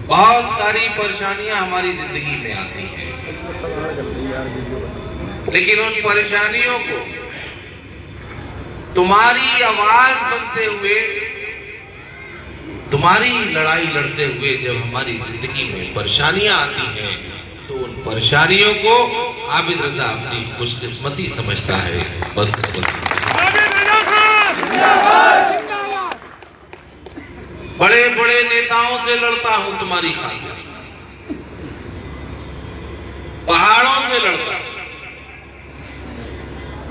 बहुत सारी परेशानियां हमारी जिंदगी में आती हैं, लेकिन उन परेशानियों को तुम्हारी आवाज बनते हुए, तुम्हारी लड़ाई लड़ते हुए जब हमारी जिंदगी में परेशानियां आती हैं, तो उन परेशानियों को आबिद रजा अपनी खुशकिस्मती समझता है। बड़े बड़े नेताओं से लड़ता हूं तुम्हारी खातिर, पहाड़ों से लड़ता हूं,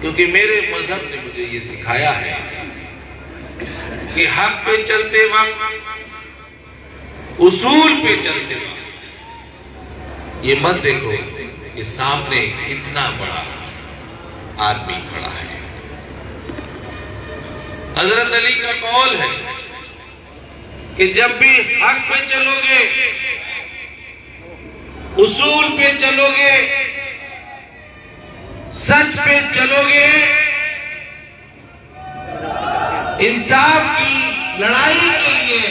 क्योंकि मेरे मजहब ने मुझे ये सिखाया है कि हक पे चलते वक्त, उसूल पे चलते वक्त ये मत देखो कि सामने कितना बड़ा आदमी खड़ा है। हजरत अली का कौल है कि जब भी हक पे चलोगे, उसूल पे चलोगे, सच पे चलोगे, इंसाफ की लड़ाई के लिए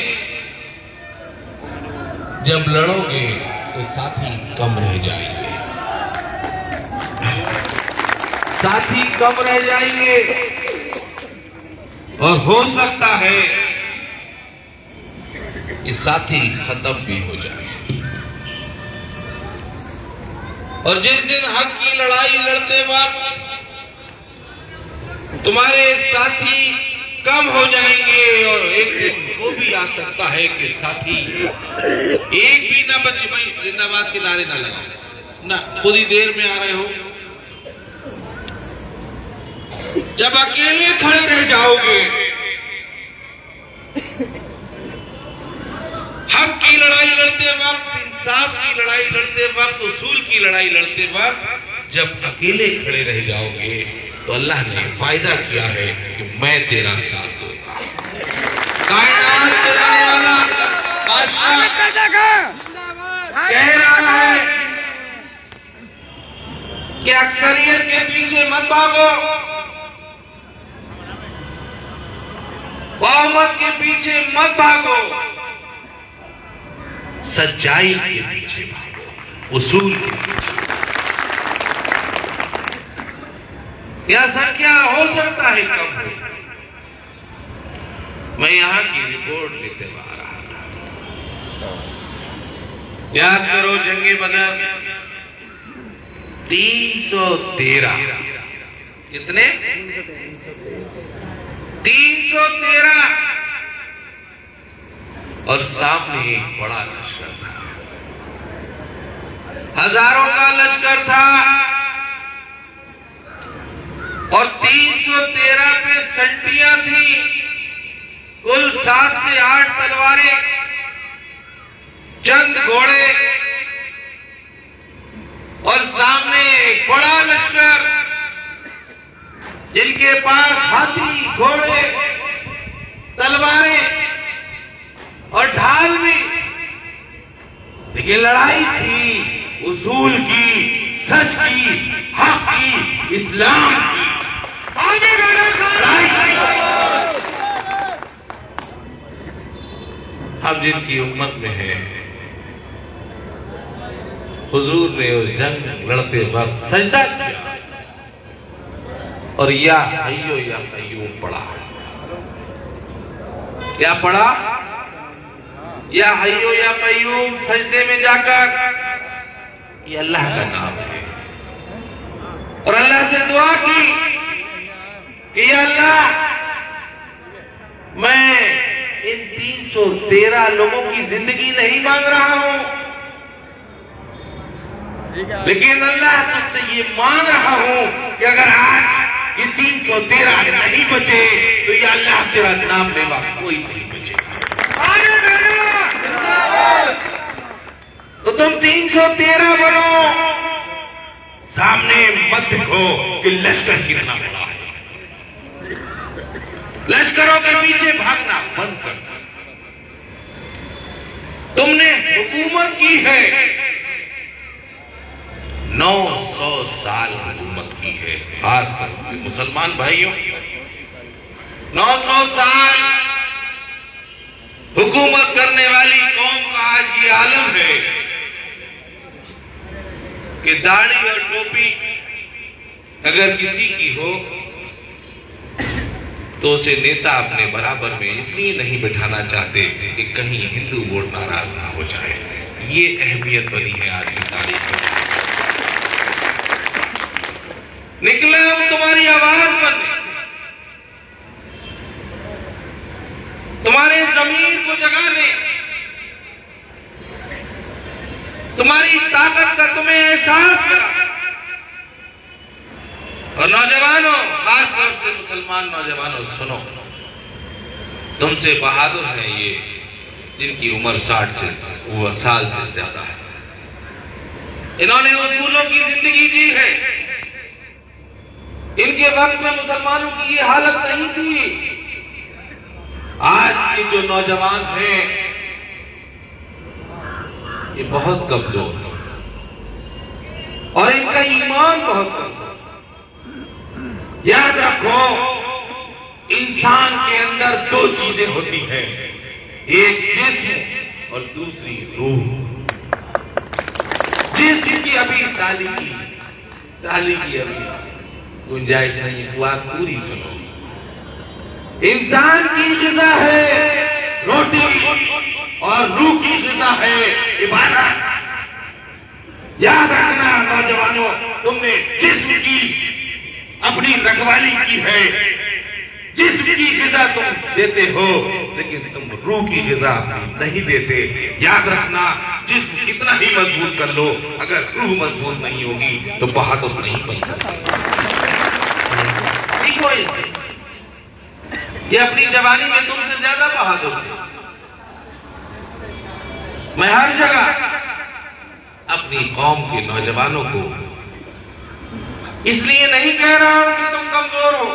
जब लड़ोगे तो साथी कम रह जाएंगे, साथी कम रह जाएंगे, और हो सकता है कि साथी खत्म भी हो जाए। और जिस दिन हक की लड़ाई लड़ते वक्त तुम्हारे साथी कम हो जाएंगे, और एक दिन वो भी आ सकता है कि साथी एक भी ना बचे। भाई जिंदाबाद के नारे ना लगाओ ना, खुद ही देर में आ रहे हो। जब अकेले खड़े रह जाओगे, हक की लड़ाई लड़ते वक्त, इंसाफ की लड़ाई लड़ते वक्त, उसूल की लड़ाई लड़ते वक्त जब अकेले खड़े रह जाओगे, तो अल्लाह ने वायदा किया है कि मैं तेरा साथ दूंगा। कायनात चलाने वाला बादशाह कह रहा है कि अक्सरियत के पीछे मत भागो, बहुमत के पीछे मत भागो, सच्चाई के पीछे भागो, उसूल के पीछे। यह संख्या हो सकता है कम हो। मैं यहां की रिपोर्ट लेते आ रहा था। याद करो जंगे बदर 313, कितने? 313, और सामने एक बड़ा लश्कर था, हजारों का लश्कर था, और 313 पे संटियां थी, कुल 7 से 8 तलवारें, चंद घोड़े, और सामने एक बड़ा लश्कर जिनके पास हाथी, घोड़े, तलवारें और ढाल भी। लेकिन लड़ाई थी उसूल की, सच की, हक की, इस्लाम की। हम जिनकी उम्मत में है, हुजूर ने उस जंग लड़ते वक्त सजदा किया और या हय्यो या कय्यूम पढ़ा। क्या पढ़ा? या हय्यो या कय्यूम। सजदे में जाकर, ये अल्लाह का नाम है, और अल्लाह से दुआ की कि अल्लाह, मैं इन 313 लोगों की जिंदगी नहीं मांग रहा हूं, लेकिन अल्लाह तुझसे ये मांग रहा हूं कि अगर आज ये 313 नहीं बचे तो या अल्लाह तेरा नाम लेवा कोई नहीं बचेगा। तो तुम 313 बनो, सामने मत देखो कि लश्कर कितना बड़ा है। लश्करों के पीछे भागना बंद कर दो। तुमने हुकूमत की है, 900 साल हुकूमत की है, खासतौर से मुसलमान भाइयों, 900 साल हुकूमत करने वाली कौम का आज ये आलम है कि दाढ़ी और टोपी अगर किसी की हो तो उसे नेता अपने बराबर में इसलिए नहीं बिठाना चाहते कि कहीं हिंदू वोट नाराज ना हो जाए। ये अहमियत बनी है आज की तारीख में। निकले हम तुम्हारी आवाज बनने, तुम्हारे जमीर को जगाने, तुम्हारी ताकत का तुम्हें एहसास करा। और नौजवानों, खास तौर से मुसलमान नौजवानों, सुनो, तुमसे बहादुर हैं ये जिनकी उम्र 60 साल से ज्यादा है। इन्होंने उसूलों की जिंदगी जी है। इनके वक्त में मुसलमानों की ये हालत नहीं थी। आज के जो नौजवान हैं ये बहुत कमजोर है और इनका ईमान बहुत कमजोर। याद रखो, इंसान के अंदर दो चीजें होती हैं, एक जिस्म और दूसरी रूह। जिस्म की अभी तालीगी अभी गुंजाइश नहीं, बात पूरी सुनो। इंसान की ग़िज़ा है रोटी और रूह की ग़िज़ा है इबादत। याद रखना नौजवानों, तुमने जिस्म की अपनी रखवाली की है, जिस्म की ग़िज़ा तुम देते हो, लेकिन तुम रूह की ग़िज़ा नहीं देते। याद रखना, जिस्म कितना ही मजबूत कर लो, अगर रूह मजबूत नहीं होगी तो बहादुर नहीं बन सकता। सीखो इससे, ये अपनी जवानी में तुमसे ज्यादा बहादुर थे। मैं हर जगह अपनी कौम के नौजवानों को इसलिए नहीं कह रहा हूं कि तुम कमजोर हो,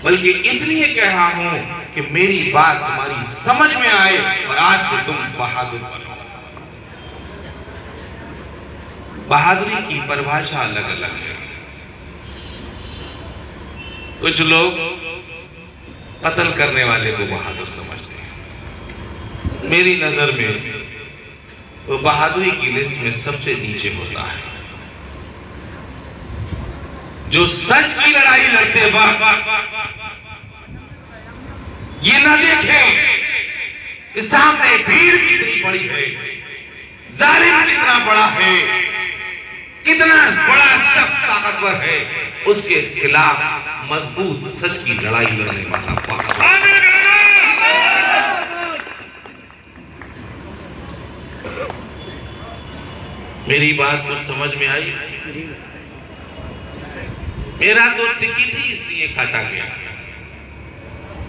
बल्कि इसलिए कह रहा हूं कि मेरी बात तुम्हारी समझ में आए और आज से तुम बहादुर बनो। बहादुरी की परिभाषा अलग अलग है। कुछ लोग कत्ल करने वाले को बहादुर समझते हैं। मेरी नजर में वो बहादुरी की लिस्ट में सबसे नीचे होता है जो सच की लड़ाई लड़ते वक्त ये न देखें कि सामने भीड़ कितनी बड़ी है, जालिम कितना बड़ा है, कितना बड़ा शख्स ताकतवर है, उसके खिलाफ मजबूत सच की लड़ाई लड़ने वाला बहादुर। मेरी बात कुछ समझ में आई? मेरा तो टिकट ही इसलिए काटा गया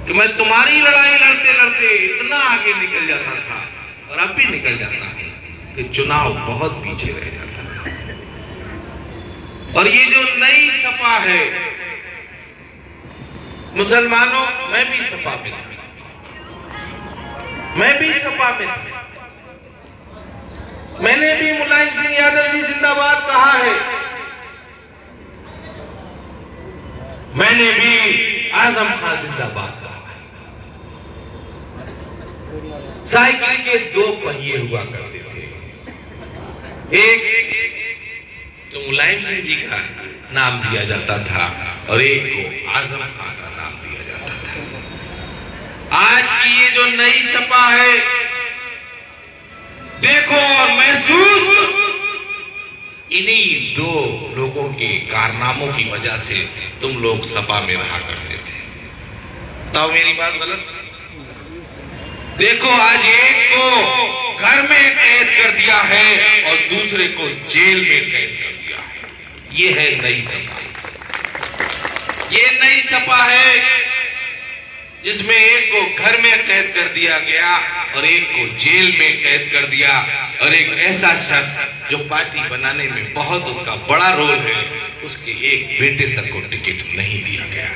कि मैं तुम्हारी लड़ाई लड़ते लड़ते इतना आगे निकल जाता था और अब भी निकल जाता है कि चुनाव बहुत पीछे रह जाता था। और ये जो नई सपा है, मुसलमानों, मैं भी सपा में था, मैंने भी मुलायम सिंह यादव जी जिंदाबाद कहा है, मैंने भी आजम खान जिंदाबाद कहा है। साइकिल के दो पहिए हुआ करते थे, एक तो मुलायम सिंह जी का नाम दिया जाता था और एक को आजम खान का नाम दिया जाता था। आज की ये जो नई सपा है, देखो और महसूस करो, इन्हीं दो लोगों के कारनामों की वजह से तुम लोग सपा में रहा करते थे। तो मेरी बात गलत? देखो, आज एक को घर में कैद कर दिया है और दूसरे को जेल में कैद कर दिया है। ये है नई सपा। ये नई सपा है जिसमें एक को घर में कैद कर दिया गया और एक को जेल में कैद कर दिया, और एक ऐसा शख्स जो पार्टी बनाने में बहुत उसका बड़ा रोल है, उसके एक बेटे तक को टिकट नहीं दिया गया।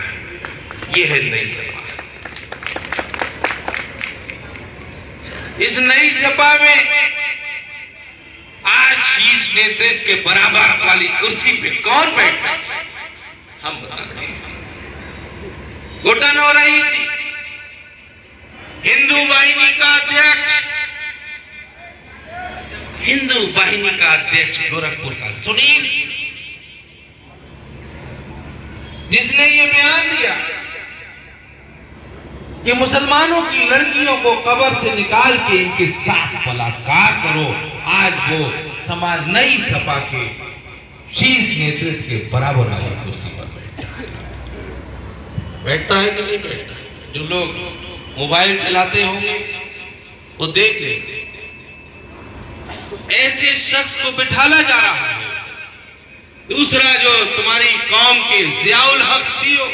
ये है नई सपा। इस नई सपा में आज शीर्ष नेतृत्व के बराबर वाली कुर्सी पे कौन बैठता है, हम बताते हैं। घुटन हो रही थी, हिंद हिंदू वाहिनी का अध्यक्ष गोरखपुर का सुनील, जिसने ये बयान दिया कि मुसलमानों की लड़कियों को कब्र से निकाल के इनके साथ बलात्कार करो, आज वो समाज नई सपा के शीर्ष नेतृत्व के बराबर वाली कुर्सी पर बैठता है कि नहीं बैठता है? जो लोग मोबाइल चलाते होंगे वो देख लेंगे, ऐसे शख्स को बिठाला जा रहा है। दूसरा, जो तुम्हारी कौम के जियाउल हक सीओ,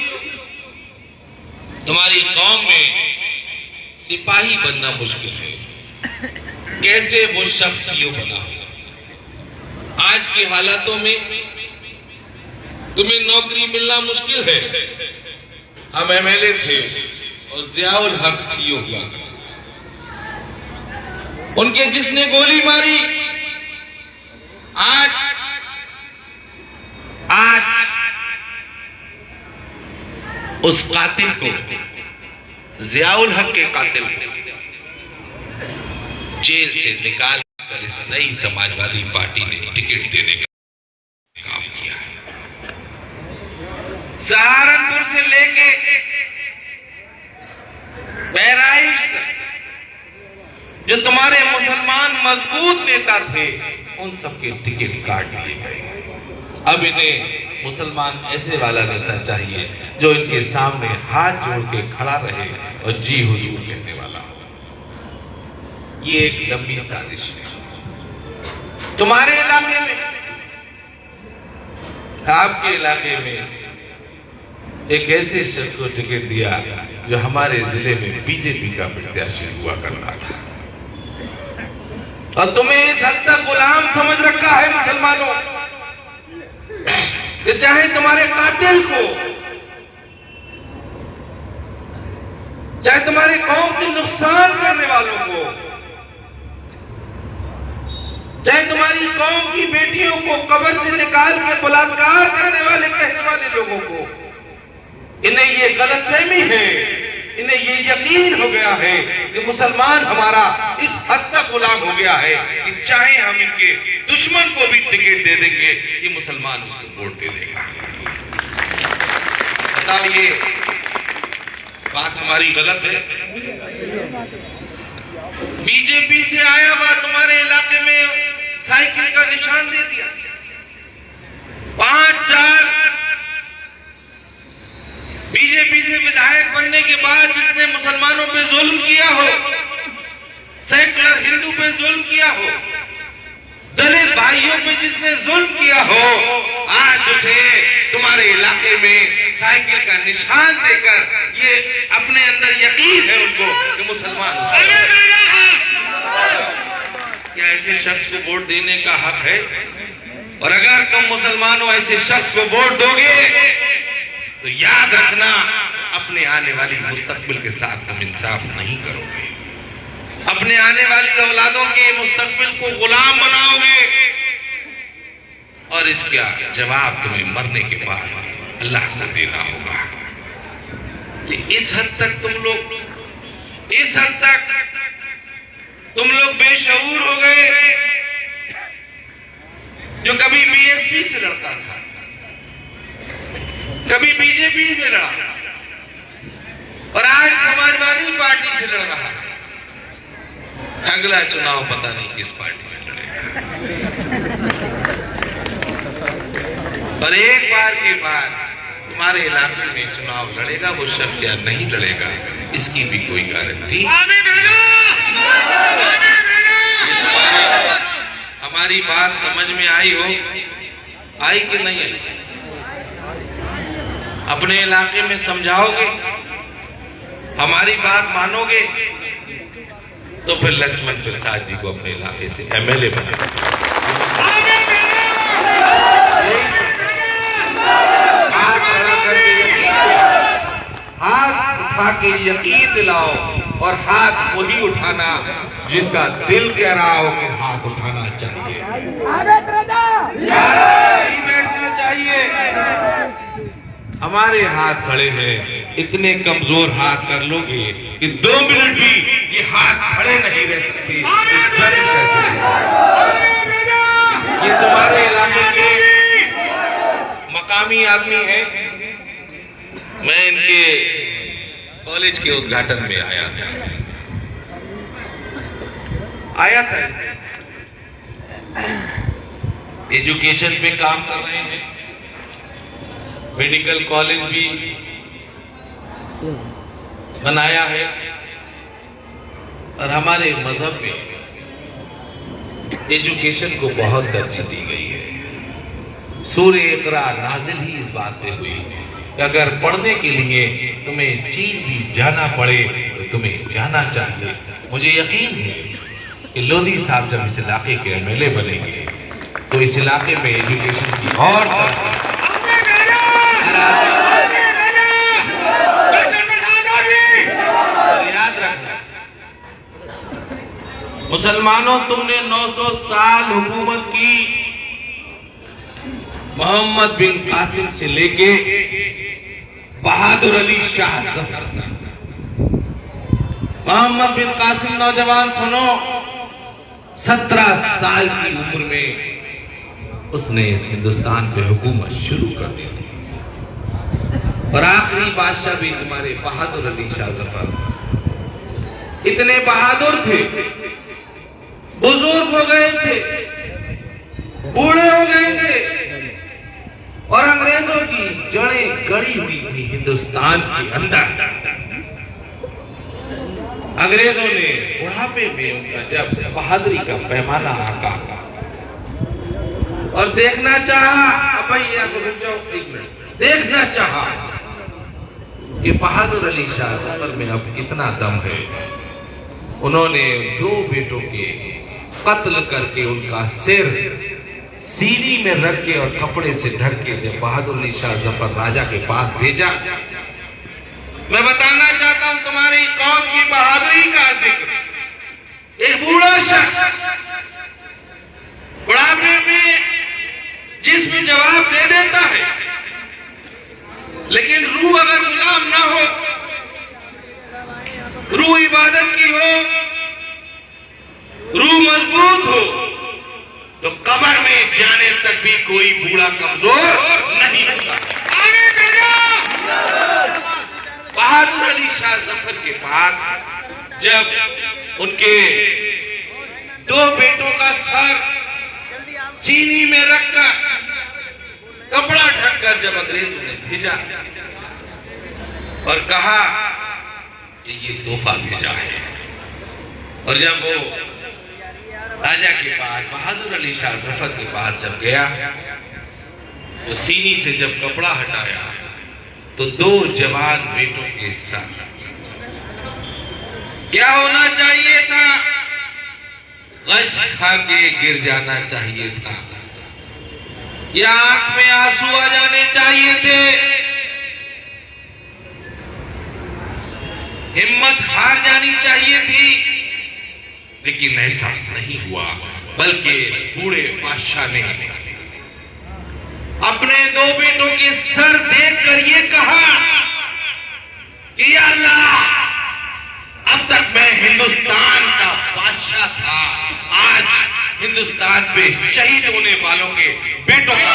तुम्हारी कौम में सिपाही बनना मुश्किल है, कैसे वो शख्स सीओ बना? आज की हालातों में तुम्हें नौकरी मिलना मुश्किल है। हम एमएलए थे और जियाउल हक सीओ हुआ, उनके जिसने गोली मारी, आज उस कातिल को, जियाउल हक के कातिल को जेल से निकाल कर इस नई समाजवादी पार्टी ने टिकट देने का काम किया है। सहारनपुर से लेके बहराइच तक जो तुम्हारे मुसलमान मजबूत नेता थे, उन सबके टिकट काट दिए गए। अब इन्हें मुसलमान ऐसे वाला नेता चाहिए जो इनके सामने हाथ जोड़ के खड़ा रहे और जी हुजूर कहने वाला हो। ये एक लंबी साजिश है। तुम्हारे इलाके में, आपके इलाके में एक ऐसे शख्स को टिकट दिया जो हमारे जिले में बीजेपी का प्रत्याशी हुआ करता था, और तुम्हें इस हद तक गुलाम समझ रखा है मुसलमानों कि चाहे तुम्हारे कातिल को, चाहे तुम्हारी कौम के नुकसान करने वालों को, चाहे तुम्हारी कौम की बेटियों को कब्र से निकाल के बलात्कार करने वाले कहने वाले लोगों को, इन्हें ये गलतफहमी है, इन्हें ये यकीन हो गया है कि मुसलमान हमारा इस हद तक गुलाम हो गया है कि चाहे हम इनके दुश्मन को भी टिकट दे देंगे, ये मुसलमान उसको वोट दे देगा। बताओ, ये बात हमारी गलत है? बीजेपी से आया हुआ तुम्हारे इलाके में साइकिल का निशान दे दिया। 5 साल बीजेपी से विधायक बनने के बाद जिसने मुसलमानों पे जुल्म किया हो, सेकुलर हिंदू पे जुल्म किया हो, दलित भाइयों पे जिसने जुल्म किया हो, आज उसे तुम्हारे इलाके में साइकिल का निशान देकर ये अपने अंदर यकीन है उनको कि मुसलमान क्या ऐसे शख्स को वोट देने का हक है? और अगर तुम मुसलमानों ऐसे शख्स को वोट दोगे तो याद रखना, अपने आने वाली मुस्तकबिल के साथ तुम इंसाफ नहीं करोगे, अपने आने वाली औलादों के मुस्तकबिल को गुलाम बनाओगे, और इसका जवाब तुम्हें मरने के बाद अल्लाह को देना होगा। कि इस हद तक तुम लोग बेशऊर हो गए। जो कभी बीएसपी से लड़ता था, कभी बीजेपी में लड़ा, और आज समाजवादी पार्टी से लड़ रहा है, अगला चुनाव पता नहीं किस पार्टी से लड़ेगा। और एक बार के बाद तुम्हारे इलाके में चुनाव लड़ेगा वो शख्स या नहीं लड़ेगा, इसकी भी कोई गारंटी। हमारी बात समझ में आई कि नहीं आई? अपने इलाके में समझाओगे, हमारी बात मानोगे, तो फिर लक्ष्मण प्रसाद जी को अपने इलाके से एमएलए बनाओ। हाथ उठा के यकीन दिलाओ, और हाथ वही उठाना जिसका दिल कह रहा हो कि हाथ उठाना चाहिए, बैठना चाहिए। हमारे हाथ खड़े हैं, इतने कमजोर हाथ कर लोगे कि 2 मिनट भी ये हाथ खड़े नहीं रह सकते, जल कैसे रह सकते? ये तुम्हारे इलाके के मकामी आदमी है। मैं इनके कॉलेज के उद्घाटन में आया था। एजुकेशन पे काम कर रहे हैं, मेडिकल कॉलेज भी बनाया है और हमारे मजहब में एजुकेशन को बहुत तरजीह दी गई है। सूरह इक़रा नाजिल ही इस बात पे हुई कि अगर पढ़ने के लिए तुम्हें चीन भी जाना पड़े तो तुम्हें जाना चाहिए। मुझे यकीन है कि लोधी साहब जब इस इलाके के एमएलए बनेंगे तो इस इलाके में एजुकेशन की और याद रखना, मुसलमानों तुमने 900 साल हुकूमत की मोहम्मद बिन कासिम से लेके बहादुर अली शाह जफर तक। मोहम्मद बिन कासिम नौजवान सुनो, 17 साल की उम्र में उसने इस हिंदुस्तान पे हुकूमत शुरू कर दी थी और आखिरी बादशाह भी तुम्हारे बहादुर अली शाह जफर इतने बहादुर थे, बुजुर्ग हो गए थे, बूढ़े हो गए थे और अंग्रेजों की जड़ें गड़ी हुई थी हिंदुस्तान के अंदर। अंग्रेजों ने बुढ़ापे में उनका जब बहादुरी का पैमाना आका और देखना चाहा, अब भैया तो रुक जाओ एक मिनट, देखना चाहा कि बहादुर अली शाह जफर में अब कितना दम है। उन्होंने 2 बेटों के कत्ल करके उनका सिर सीरी में रख के और कपड़े से ढक के जब बहादुर अली शाह जफर राजा के पास भेजा, मैं बताना चाहता हूं तुम्हारी कौम की बहादुरी का जिक्र। एक बूढ़ा शख्स बुढ़ापे में जिस्म जवाब दे देता है, लेकिन रूह अगर गुलाम ना हो, रूह इबादत की हो, रूह मजबूत हो, तो कब्र में जाने तक भी कोई बूढ़ा कमजोर नहीं होता। बहादुर अली शाह जफर के पास जब उनके 2 बेटों का सर सीनी में रखकर कपड़ा ढककर जब अंग्रेजों ने भेजा और कहा कि ये तोहफा भेजा है, और जब वो राजा के पास बहादुर अली शाह जफर के पास जब गया, वो सीनी से जब कपड़ा हटाया तो 2 जवान बेटों के साथ क्या होना चाहिए था? गश खा के गिर जाना चाहिए था या आंख में आंसू आ जाने चाहिए थे, हिम्मत हार जानी चाहिए थी, लेकिन ऐसा नहीं हुआ। बल्कि बूढ़े बादशाह ने अपने 2 बेटों के सर देखकर ये कहा कि या अल्लाह, अब तक मैं हिंदुस्तान का बादशाह था, आज हिंदुस्तान पे शहीद होने वालों के बेटों का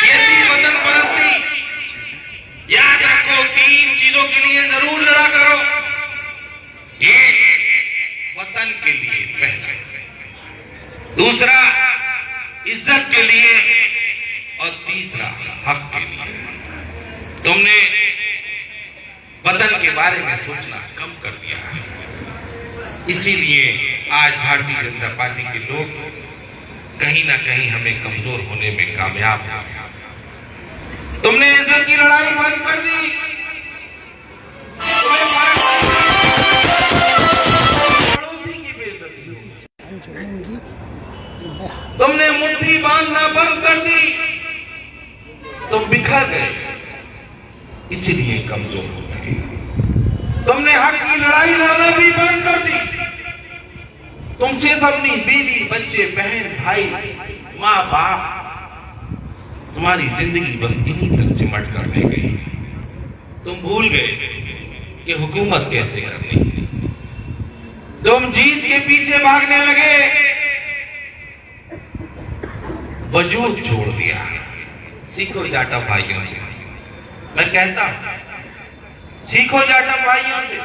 ये थी वतन परस्ती। याद रखो, 3 चीजों के लिए जरूर लड़ा करो। एक, वतन के लिए पहला, दूसरा इज्जत के लिए, और तीसरा हक के लिए। तुमने वतन के बारे में सोचना कम कर दिया, इसीलिए आज भारतीय जनता पार्टी के लोग कहीं ना कहीं हमें कमजोर होने में कामयाब हो। तुमने इज्जत की लड़ाई बंद कर दी, पड़ोसी की बेइज्जती, तुमने मुट्ठी बांधना बंद कर दी, तुम बिखर गए, इसीलिए कमजोर हो गए। तुमने हक की लड़ाई लड़ना भी बंद कर दी, तुम सिर्फ अपनी बीवी, बच्चे, बहन, भाई, माँ बाप, तुम्हारी जिंदगी बस इन्हीं तक सिमट कर रह गई। तुम भूल गए कि हुकूमत कैसे करनी। तुम जीत के पीछे भागने लगे, वजूद छोड़ दिया। सीखो जाटा भाइयों से, मैं कहता हूं सीखो जाटा भाइयों से।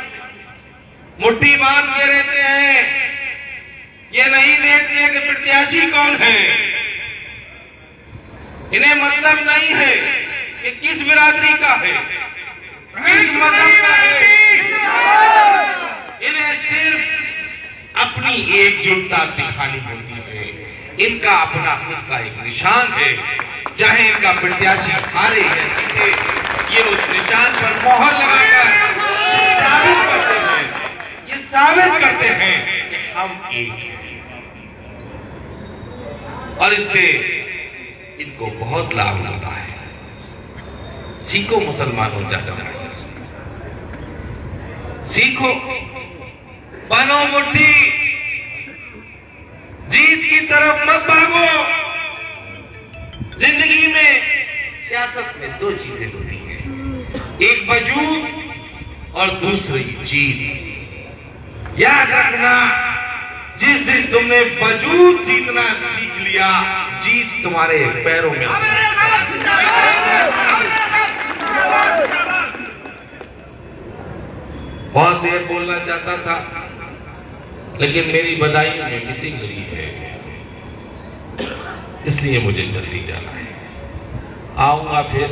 मुट्ठी बांध के रहते हैं, ये नहीं देखते कि प्रत्याशी कौन है। इन्हें मतलब नहीं है कि किस बिरादरी का है, किस मजहब का है। इन्हें सिर्फ अपनी एकजुटता दिखानी होती है। इनका अपना खुद का एक निशान है, चाहे इनका प्रत्याशी हारे या जीते, ये उस निशान पर मोहर लगाकर साबित करते हैं, ये साबित करते हैं कि हम एक हैं। और इससे इनको बहुत लाभ होता है। सीखो मुसलमानों जाटा भाइयों से, सीखो, बनो मुट्ठी, जीत की तरफ मत भागो। जिंदगी में, सियासत में दो चीजें होती हैं, एक वजूद और दूसरी जीत। याद रखना, जिस दिन तुमने वजूद जीतना सीख लिया, जीत तुम्हारे पैरों में। बहुत देर बोलना चाहता था, लेकिन मेरी बधाई में मीटिंग लगी है, इसलिए मुझे जल्दी जाना है। आऊंगा फिर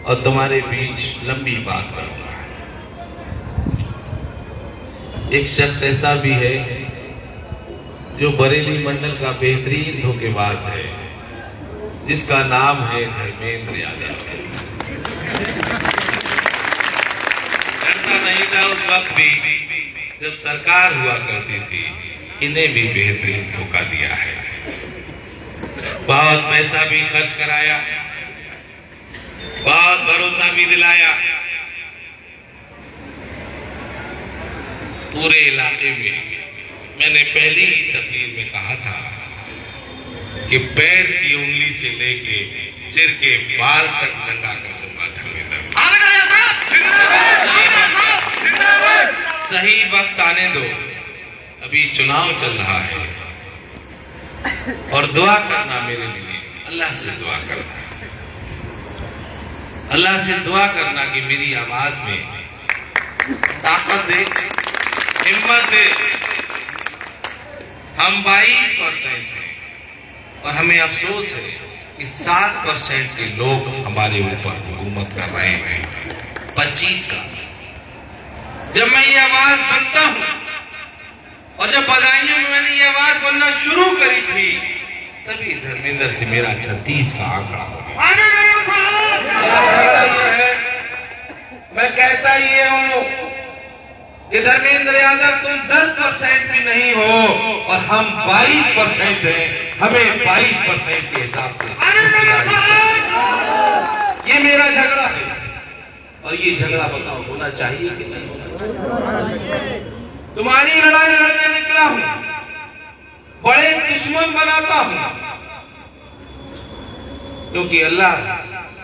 और तुम्हारे बीच लंबी बात करूंगा। एक शख्स ऐसा भी है जो बरेली मंडल का बेहतरीन धोखेबाज है, जिसका नाम है धर्मेंद्र यादव। डरता नहीं था उस वक्त भी जब सरकार हुआ करती थी। इन्हें भी बेहतरीन धोखा दिया है, बहुत पैसा भी खर्च कराया, बहुत भरोसा भी दिलाया। पूरे इलाके में मैंने पहली ही तकरीर में कहा था कि पैर की उंगली से लेके सिर के बाल तक नंगा कर दूंगा धर्मेंद्र। सही वक्त आने दो, अभी चुनाव चल रहा है, और दुआ करना मेरे लिए, अल्लाह से दुआ करना, अल्लाह से दुआ करना कि मेरी आवाज में ताकत दे, हिम्मत दे। हम 22% हैं और हमें अफसोस है कि 7% के लोग हमारे ऊपर हुकूमत कर रहे हैं 25 साल से। जब मैं ये आवाज बनता हूं और जब बदायूं में मैंने ये आवाज बनना शुरू करी थी, तभी धर्मेंद्र से मेरा 36 का आंकड़ा हो गया। मैं कहता ये हूं कि धर्मेंद्र यादव तुम 10% भी नहीं हो और हम 22% हैं, हमें 22% के हिसाब से ये मेरा झगड़ा है। और ये झगड़ा बताओ होना चाहिए कि नहीं होना चाहिए? तुम्हारी लड़ाई लड़ने निकला हूं, बड़े दुश्मन बनाता हूं, क्योंकि अल्लाह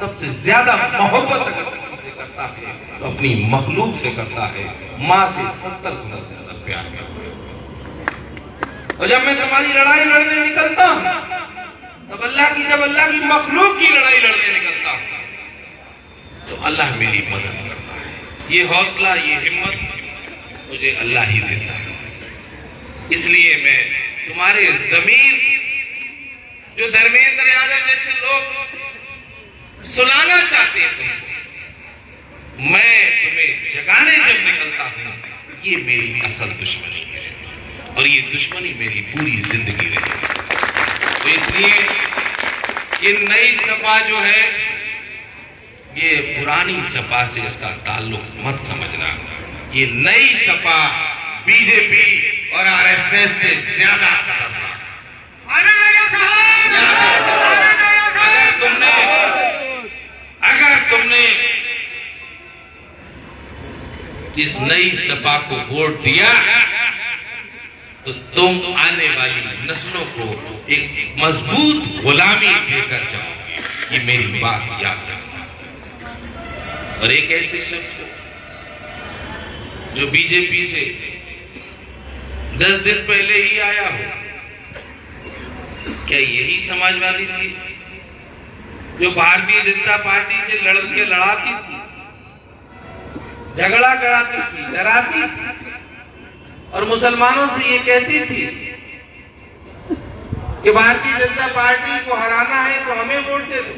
सबसे ज्यादा मोहब्बत अगर किसी से करता है तो अपनी मखलूक से करता है। मां से 70 गुना ज्यादा प्यार करता है। और जब मैं तुम्हारी लड़ाई लड़ने निकलता हूं, तब जब अल्लाह की मखलूक की लड़ाई लड़ने निकलता हूं, तो अल्लाह मेरी मदद करता है। ये हौसला, ये हिम्मत मुझे अल्लाह ही देता है। इसलिए मैं तुम्हारे जमीर, जो धर्मेंद्र यादव जैसे लोग सुलाना चाहते थे, मैं तुम्हें जगाने जब निकलता हूं, ये मेरी असल दुश्मनी है और ये दुश्मनी मेरी पूरी जिंदगी रही। तो इसलिए ये नई सपा जो है, ये पुरानी सपा से इसका ताल्लुक मत समझना। ये नई सपा बीजेपी और आरएसएस से ज्यादा खतरनाक। अगर तुमने इस नई सपा को वोट दिया तो तुम आने वाली नस्लों को एक मजबूत गुलामी देकर जाओगे। ये मेरी बात याद रखना। और एक ऐसे शख्स को जो बीजेपी से 10 दिन पहले ही आया हो, क्या यही समाजवादी थी जो भारतीय जनता पार्टी से लड़ाती थी, झगड़ा कराती थी, डराती थी और मुसलमानों से ये कहती थी कि भारतीय जनता पार्टी को हराना है तो हमें वोट दे दो।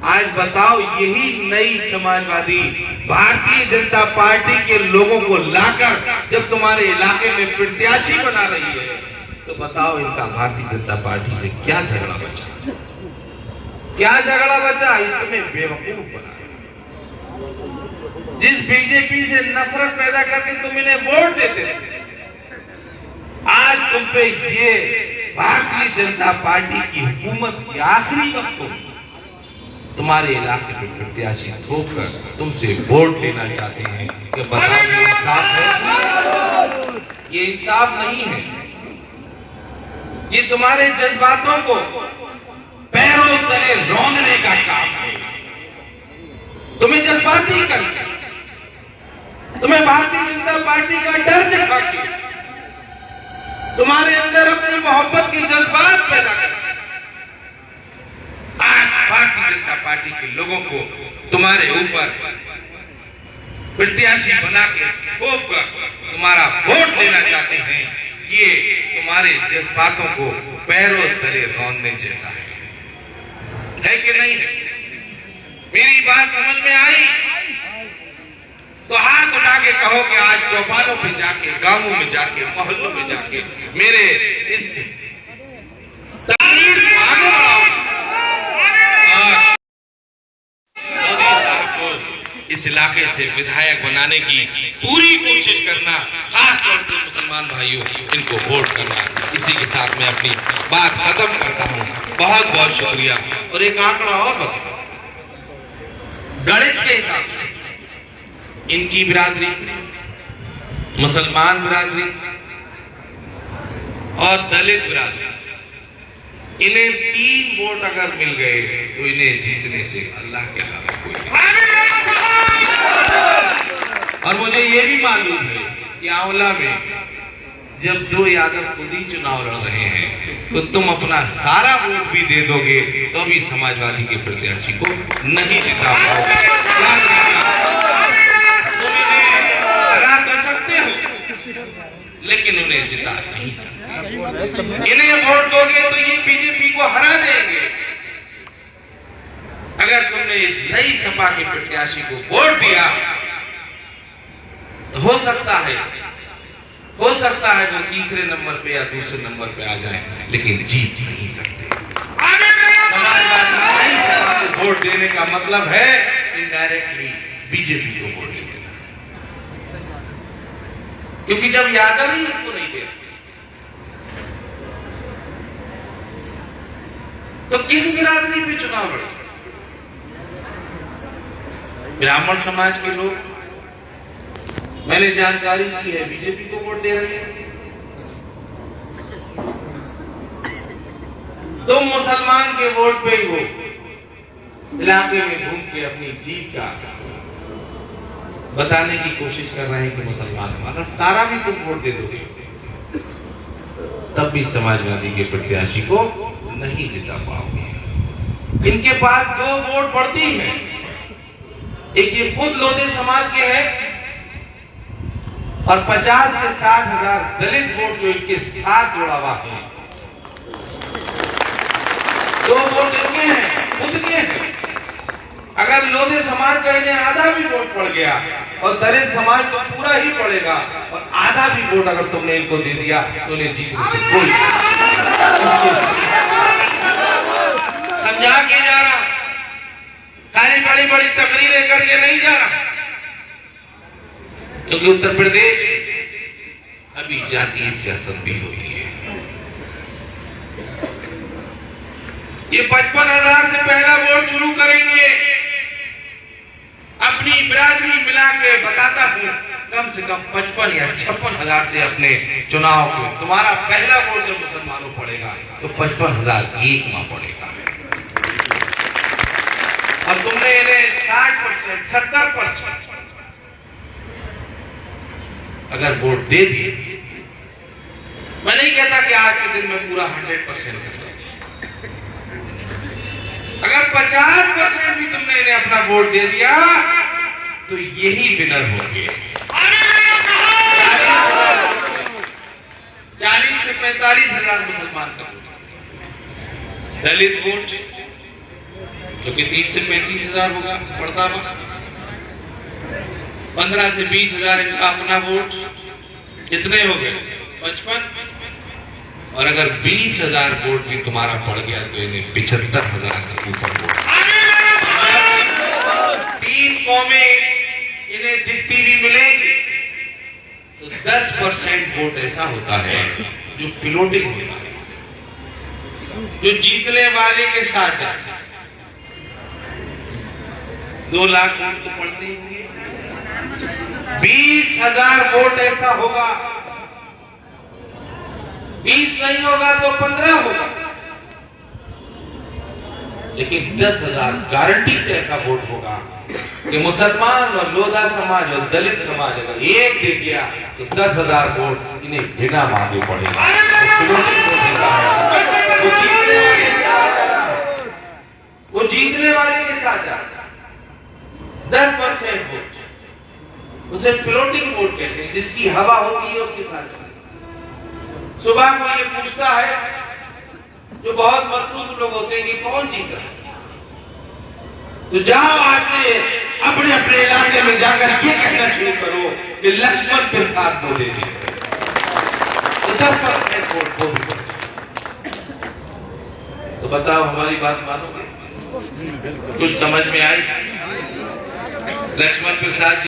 आज बताओ, यही नई समाजवादी भारतीय जनता पार्टी के लोगों को लाकर जब तुम्हारे इलाके में प्रत्याशी बना रही है, तो बताओ इनका भारतीय जनता पार्टी से क्या झगड़ा बचा? क्या झगड़ा बचा? इतने बेवकूफ बना। जिस बीजेपी से नफरत पैदा करके तुम इन्हें वोट देते थे, आज तुम पे ये भारतीय जनता पार्टी की हुकूमत के आखिरी वक्तों में तुम्हारे इलाके में प्रत्याशी थोप कर तुमसे वोट लेना चाहते हैं। कि बताओ, ये इंसाफ है? ये इंसाफ नहीं है। ये तुम्हारे जज्बातों को पैरों तले रौंदने का काम है। तुम्हें जज्बाती करके, तुम्हें भारतीय जनता पार्टी का डर दिखा के, तुम्हारे अंदर अपनी मोहब्बत के जज्बात पैदा कर, आज भारतीय जनता पार्टी के लोगों को तुम्हारे ऊपर प्रत्याशी बना के थोप कर तुम्हारा वोट लेना चाहते हैं। ये तुम्हारे जज्बातों को पैरों तले रौंदने जैसा है कि नहीं है? मेरी बात समझ में आई तो हाथ उठा के कहो कि आज चौपालों पे जाके, गांवों में जाके, मोहल्लों में जाके मेरे इस तकरीर को आगे बढ़ाओ। मोदी साहब को इस इलाके से विधायक बनाने की पूरी कोशिश करना, खास तौर से मुसलमान भाइयों इनको वोट करना। इसी के साथ मैं अपनी बात खत्म करता हूँ। बहुत बहुत शुक्रिया। और एक आंकड़ा और बताओ, गणित के हिसाब से इनकी बिरादरी, मुसलमान बिरादरी और दलित बिरादरी, इन्हें 3 वोट अगर मिल गए तो इन्हें जीतने से अल्लाह के अलावा कोई नहीं। और मुझे ये भी मालूम है कि आंवला में जब 2 यादव खुद ही चुनाव लड़ रहे हैं तो तुम अपना सारा वोट भी दे दोगे तो भी समाजवादी के प्रत्याशी को नहीं जिता पाओगे। तुम इन्हें हरा तो सकते हो लेकिन उन्हें जिता नहीं सकते। इन्हें वोट दोगे तो ये बीजेपी को हरा देंगे। अगर तुमने इस नई सपा के प्रत्याशी को वोट दिया तो हो सकता है वो तीसरे नंबर पे या दूसरे नंबर पे आ जाए, लेकिन जीत नहीं सकते। नई सपा को वोट देने का मतलब है इनडायरेक्टली बीजेपी को वोट देना, क्योंकि जब यादव ही उनको नहीं दे तो किस बिरादरी पे चुनाव लड़े? ब्राह्मण समाज के लोग, मैंने जानकारी की है, बीजेपी को वोट दे रहे हैं। तुम मुसलमान के वोट पे ही हो इलाके में घूम के अपनी जीत का बताने की कोशिश कर रहे हैं कि मुसलमान हमारा, सारा भी तुम वोट दे दोगे तब भी समाजवादी के प्रत्याशी को नहीं जिता पाओगे। इनके पास 2 वोट पड़ती है, एक ये खुद लोधी समाज के हैं और 50 से 60 हजार दलित वोट जो इनके साथ जुड़ा हुआ है। 2 वोट इनके हैं, खुद के हैं। अगर लोधी समाज का इन्हें आधा भी वोट पड़ गया और दलित समाज तो पूरा ही पड़ेगा, और आधा भी वोट अगर तुमने इनको दे दिया तो इन्हें जीतने से कोई समझा के जा रहा, खाली बड़ी बड़ी तकरीरें करके नहीं जा रहा, क्योंकि उत्तर प्रदेश अभी जातीय सियासत भी होती है। ये 55,000 से पहला वोट शुरू करेंगे। अपनी बिरादरी मिला के बताता हूं, कम से कम 55 या 56,000 से अपने चुनाव को, तुम्हारा पहला वोट जब मुसलमानों पड़ेगा तो 55,001 मां पड़ेगा। तुमने इन्हें 60%, 70% अगर वोट दे दिए, मैं नहीं कहता कि आज के दिन में पूरा 100% कर दो, अगर 50% भी तुमने इन्हें अपना वोट दे दिया तो यही विनर होंगे। 40 से 45 हजार मुसलमान का वोट, दलित वोट जो कि 30 से 35 हजार होगा पड़ता हुआ, 15 से 20 हजार इनका अपना वोट, कितने हो गए 55, और अगर 20 हजार वोट भी तुम्हारा पड़ गया तो इन्हें 75 हजार से ऊपर वोट। 3 कौमें इन्हें दिखती भी मिलेंगी तो 10% वोट ऐसा होता है जो फ्लोटिंग होता है, जो जीतने वाले के साथ जाता है। 2 लाख वोट तो पड़ते ही होंगे, 20,000 वोट ऐसा होगा, 20 नहीं होगा तो 15 होगा, लेकिन 10,000 गारंटी से ऐसा वोट होगा कि मुसलमान और लोधा समाज और दलित समाज अगर एक दे दिया तो 10,000 वोट इन्हें बिना मांगे पड़ेगा। वो जीतने वाले के साथ जाता है। 10% वोट उसे फ्लोटिंग वोट कहते हैं, जिसकी हवा होती है उसके साथ जाता है। सुबह को ये पूछता है जो बहुत मजबूत लोग होते हैं कि कौन जीता है, तो जाओ आज से अपने अपने इलाके में जाकर ये कहना शुरू करो कि लक्ष्मण प्रसाद मोदी जी, तो 10% वोट वो भी। तो बताओ हमारी बात मानोगे? कुछ समझ में आई? लक्ष्मण प्रसाद जी